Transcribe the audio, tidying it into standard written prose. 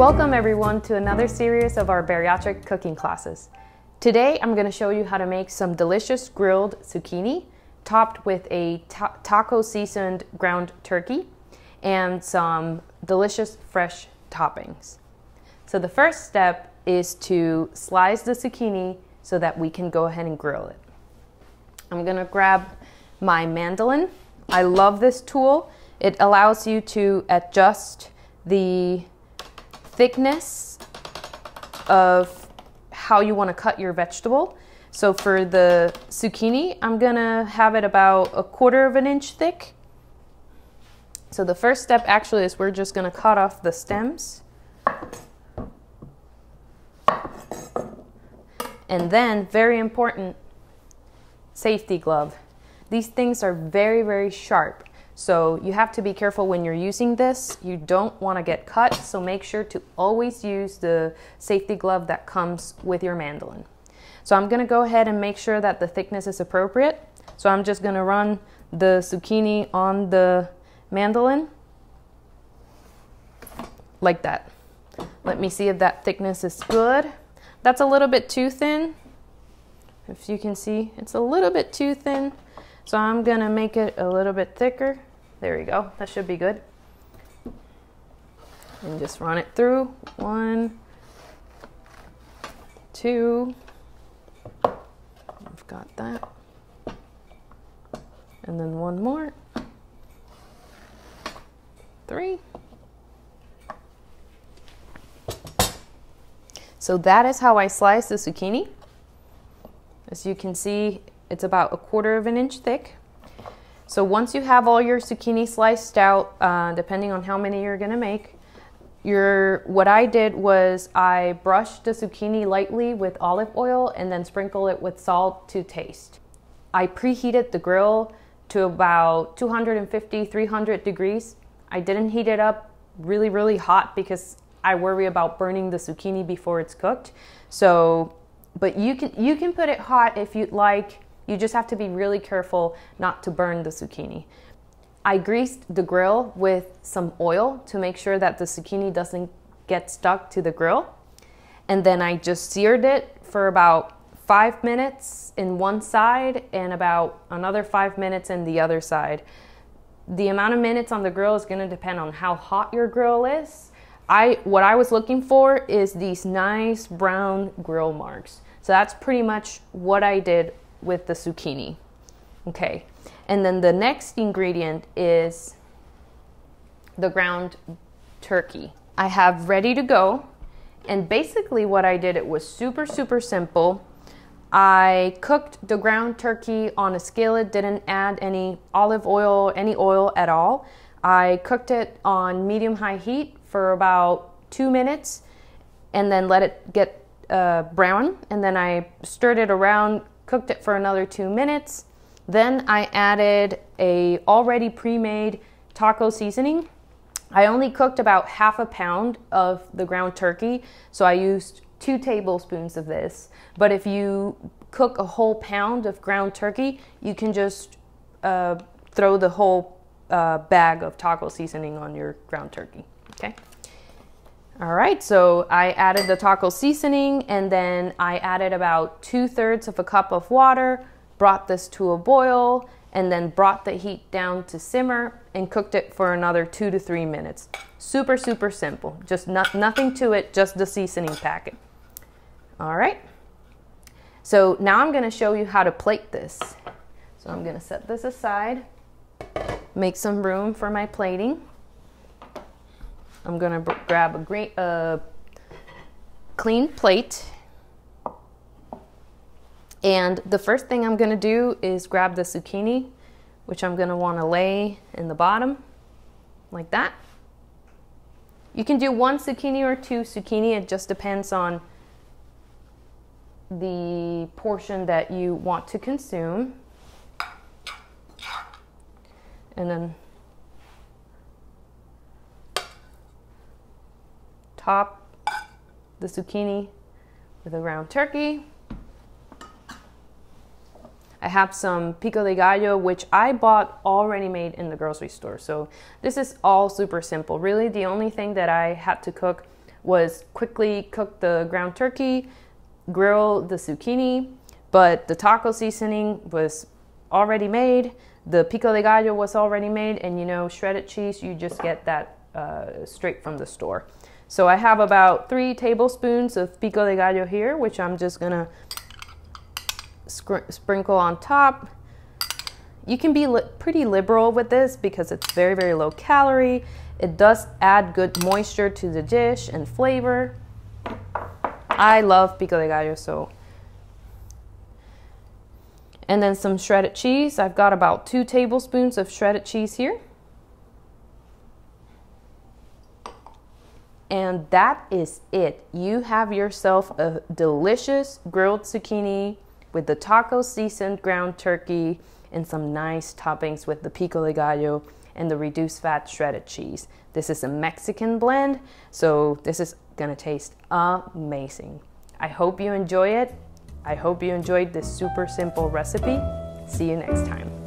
Welcome everyone to another series of our bariatric cooking classes. Today I'm going to show you how to make some delicious grilled zucchini topped with a taco seasoned ground turkey and some delicious fresh toppings. So the first step is to slice the zucchini so that we can go ahead and grill it. I'm going to grab my mandolin. I love this tool. It allows you to adjust the thickness of how you want to cut your vegetable. So for the zucchini, I'm gonna have it about 1/4 of an inch thick. So the first step actually is we're just gonna cut off the stems. And then, very important, safety glove. These things are very, very sharp. So you have to be careful when you're using this. You don't want to get cut, so make sure to always use the safety glove that comes with your mandolin. So I'm going to go ahead and make sure that the thickness is appropriate. So I'm just going to run the zucchini on the mandolin like that. Let me see if that thickness is good. That's a little bit too thin. If you can see, it's a little bit too thin. So I'm going to make it a little bit thicker. There you go. That should be good. And just run it through. 1, 2. I've got that. And then 1 more. 3. So that is how I slice the zucchini. As you can see, it's about 1/4 of an inch thick. So once you have all your zucchini sliced out, depending on how many you're gonna make, what I did was I brushed the zucchini lightly with olive oil and then sprinkle it with salt to taste. I preheated the grill to about 250, 300 degrees. I didn't heat it up really, really hot because I worry about burning the zucchini before it's cooked. So, but you can put it hot if you'd like. You just have to be really careful not to burn the zucchini. I greased the grill with some oil to make sure that the zucchini doesn't get stuck to the grill. And then I just seared it for about 5 minutes in one side and about another 5 minutes in the other side. The amount of minutes on the grill is going to depend on how hot your grill is. What I was looking for is these nice brown grill marks. So that's pretty much what I did with the zucchini. Okay, and then the next ingredient is the ground turkey. I have ready to go, and basically what I did, it was super simple. I cooked the ground turkey on a skillet, didn't add any olive oil, any oil at all. I cooked it on medium-high heat for about 2 minutes and then let it get brown, and then I stirred it around, cooked it for another 2 minutes. Then I added a already pre-made taco seasoning. I only cooked about 1/2 pound of the ground turkey, so I used 2 tablespoons of this. But if you cook a whole pound of ground turkey, you can just throw the whole bag of taco seasoning on your ground turkey, okay? All right, so I added the taco seasoning, and then I added about 2/3 of a cup of water, brought this to a boil, and then brought the heat down to simmer and cooked it for another 2 to 3 minutes. Super simple, just nothing to it, just the seasoning packet. All right, so now I'm gonna show you how to plate this. So I'm gonna set this aside, make some room for my plating. I'm gonna grab a clean plate, and the first thing I'm gonna do is grab the zucchini, which I'm gonna wanna lay in the bottom, like that. You can do 1 zucchini or 2 zucchini, it just depends on the portion that you want to consume. And then top the zucchini with a ground turkey. I have some pico de gallo, which I bought already made in the grocery store. So this is all super simple. Really, the only thing that I had to cook was quickly cook the ground turkey, grill the zucchini, but the taco seasoning was already made. The pico de gallo was already made, and you know, shredded cheese, you just get that straight from the store. So I have about 3 tablespoons of pico de gallo here, which I'm just gonna sprinkle on top. You can be pretty liberal with this because it's very, very low calorie. It does add good moisture to the dish and flavor. I love pico de gallo, so. And then some shredded cheese. I've got about 2 tablespoons of shredded cheese here. And that is it. You have yourself a delicious grilled zucchini with the taco seasoned ground turkey and some nice toppings with the pico de gallo and the reduced fat shredded cheese. This is a Mexican blend, so this is gonna taste amazing. I hope you enjoy it. I hope you enjoyed this super simple recipe. See you next time.